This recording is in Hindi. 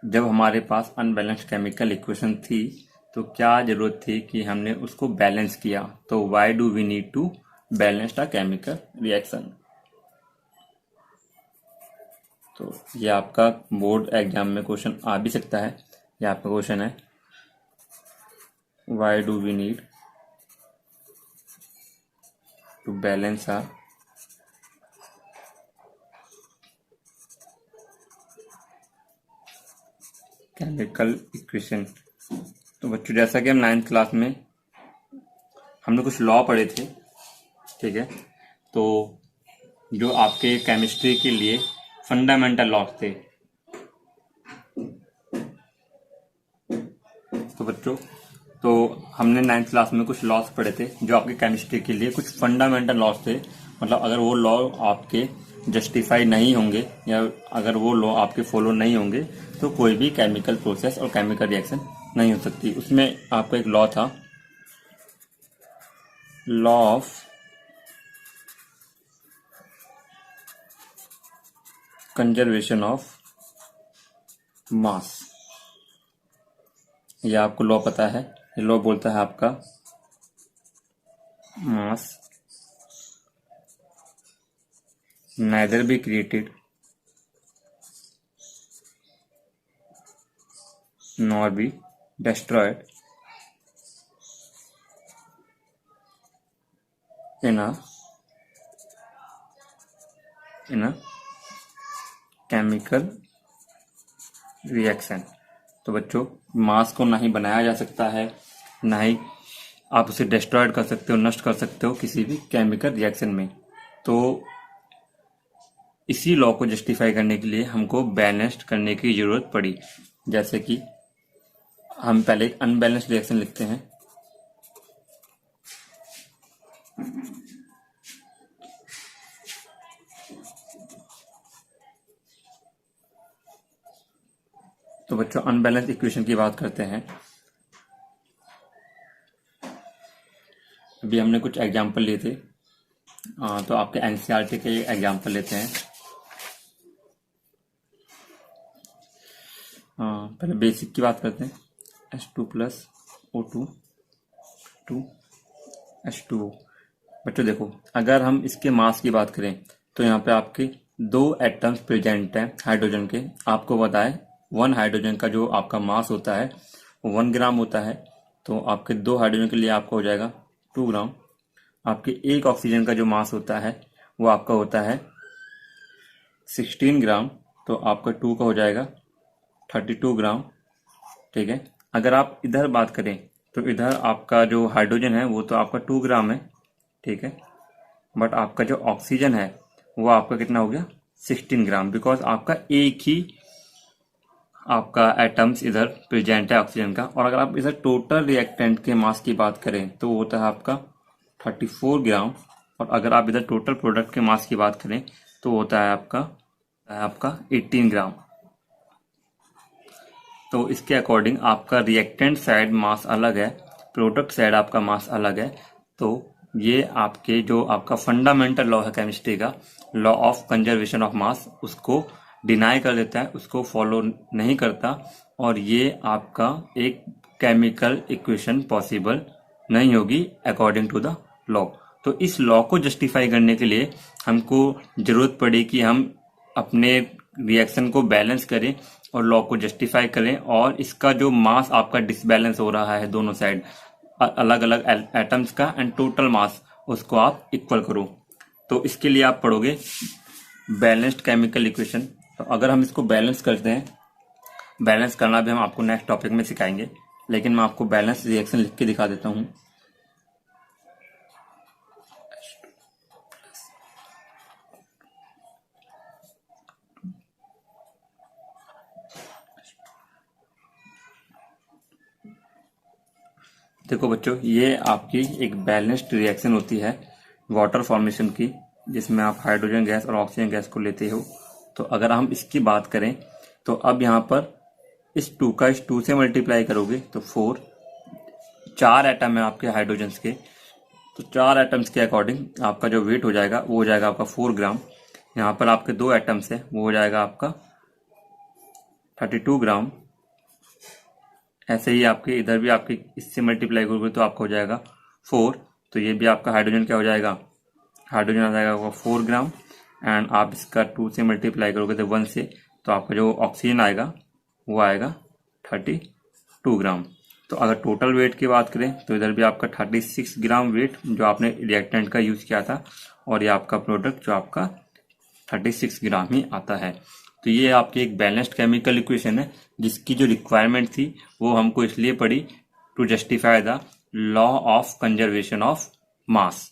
जब हमारे पास अनबैलेंस्ड केमिकल इक्वेशन थी तो क्या जरूरत थी कि हमने उसको बैलेंस किया। तो why do we need to balance a chemical reaction. तो ये आपका बोर्ड एग्जाम में क्वेश्चन आ भी सकता है। ये आपका क्वेश्चन है, why do we need to balance a chemical equation. तो बच्चों, जैसा कि हम 9th क्लास में हमने कुछ लॉ पढ़े थे, ठीक है। तो जो आपके केमिस्ट्री के लिए फंडामेंटल लॉज थे, तो बच्चों तो हमने 9th क्लास में कुछ लॉज पढ़े थे जो आपके केमिस्ट्री के लिए कुछ फंडामेंटल लॉज थे। मतलब अगर वो लॉ आपके जस्टिफाई नहीं होंगे या अगर वो लॉ आपके फॉलो नहीं होंगे तो कोई भी केमिकल प्रोसेस और केमिकल रिएक्शन नहीं हो सकती। उसमें आपका एक लॉ था, लॉ ऑफ कंजर्वेशन ऑफ मास। ये आपको लॉ पता है। ये लॉ बोलता है आपका मास neither be created nor be destroyed in a chemical reaction। तो बच्चों, मास को ना ही बनाया जा सकता है, ना ही आप उसे डिस्ट्रॉयड कर सकते हो, नष्ट कर सकते हो किसी भी केमिकल रिएक्शन में। तो इसी लॉ को जस्टिफाई करने के लिए हमको बैलेंस्ड करने की जरूरत पड़ी। जैसे कि हम पहले एक अनबैलेंस्ड रिएक्शन लिखते हैं। तो बच्चों, अनबैलेंस इक्वेशन की बात करते हैं। अभी हमने कुछ एग्जाम्पल लिए थे, तो आपके एनसीईआरटी के एग्जाम्पल लेते हैं। पहले बेसिक की बात करते हैं। H2 plus O2 2 H2O। बच्चों देखो, अगर हम इसके मास की बात करें तो यहाँ पे आपके दो एटम्स प्रेजेंट हैं हाइड्रोजन के। आपको पता है 1 हाइड्रोजन का जो आपका मास होता है वो 1 ग्राम होता है। तो आपके 2 हाइड्रोजन के लिए आपका हो जाएगा 2 ग्राम। आपके एक ऑक्सीजन का जो मास होता है वो आपका होता है 16 ग्राम। तो आपका 2 का हो जाएगा 32 ग्राम, ठीक है। अगर आप इधर बात करें तो इधर आपका जो हाइड्रोजन है वो तो आपका 2 ग्राम है, ठीक है। बट आपका जो ऑक्सीजन है वो आपका कितना हो गया 16 ग्राम, बिकॉज आपका एक ही आपका एटम्स इधर प्रेजेंट है ऑक्सीजन का। और अगर आप इधर टोटल रिएक्टेंट के मास की बात करें तो वो होता है आपका 34 ग्राम। और अगर आप इधर टोटल प्रोडक्ट के मास की बात करें तो होता है आपका 18 ग्राम। तो इसके अकॉर्डिंग आपका रिएक्टेंट साइड मास अलग है, प्रोडक्ट साइड आपका मास अलग है। तो ये आपके जो आपका फंडामेंटल लॉ है केमिस्ट्री का, लॉ ऑफ कंजर्वेशन ऑफ मास, उसको डिनाई कर देता है, उसको फॉलो नहीं करता। और ये आपका एक केमिकल इक्वेशन पॉसिबल नहीं होगी अकॉर्डिंग टू द लॉ। तो इस लॉ को जस्टिफाई करने के लिए हमको जरूरत पड़ी कि हम अपने रिएक्शन को बैलेंस करें और लॉ को जस्टिफाई करें। और इसका जो मास आपका डिसबैलेंस हो रहा है दोनों साइड अलग अलग एटम्स का, एंड टोटल मास उसको आप इक्वल करो। तो इसके लिए आप पढ़ोगे बैलेंस्ड केमिकल इक्वेशन। तो अगर हम इसको बैलेंस करते हैं, बैलेंस करना भी हम आपको नेक्स्ट टॉपिक में सिखाएंगे, लेकिन मैं आपको बैलेंस रिएक्शन लिख के दिखा देता हूं। देखो बच्चों, ये आपकी एक बैलेंस्ड रिएक्शन होती है वाटर फॉर्मेशन की, जिसमें आप हाइड्रोजन गैस और ऑक्सीजन गैस को लेते हो। तो अगर हम इसकी बात करें तो अब यहाँ पर इस 2 का इस 2 से मल्टीप्लाई करोगे तो 4, 4 एटम है आपके हाइड्रोजन के। तो 4 एटम्स के अकॉर्डिंग आपका जो वेट हो जाएगा वो हो जाएगा आपका 4 ग्राम। यहाँ पर आपके 2 एटम्स है, वो हो जाएगा आपका 32 ग्राम। ऐसे ही आपके इधर भी आपके इससे मल्टीप्लाई करोगे तो आपका हो जाएगा 4। तो ये भी आपका हाइड्रोजन क्या हो जाएगा, हाइड्रोजन आ जाएगा आपका 4 ग्राम। एंड आप इसका 2 से मल्टीप्लाई करोगे तो 1 से, तो आपका जो ऑक्सीजन आएगा वो आएगा 32 ग्राम। तो अगर टोटल वेट की बात करें तो इधर भी आपका 36 ग्राम वेट जो आपने रिएक्टेंट का यूज किया था, और ये आपका प्रोडक्ट जो आपका 36 ग्राम ही आता है। तो ये आपकी एक बैलेंस्ड केमिकल इक्वेशन है, जिसकी जो रिक्वायरमेंट थी वो हमको इसलिए पड़ी to justify the law of conservation of mass.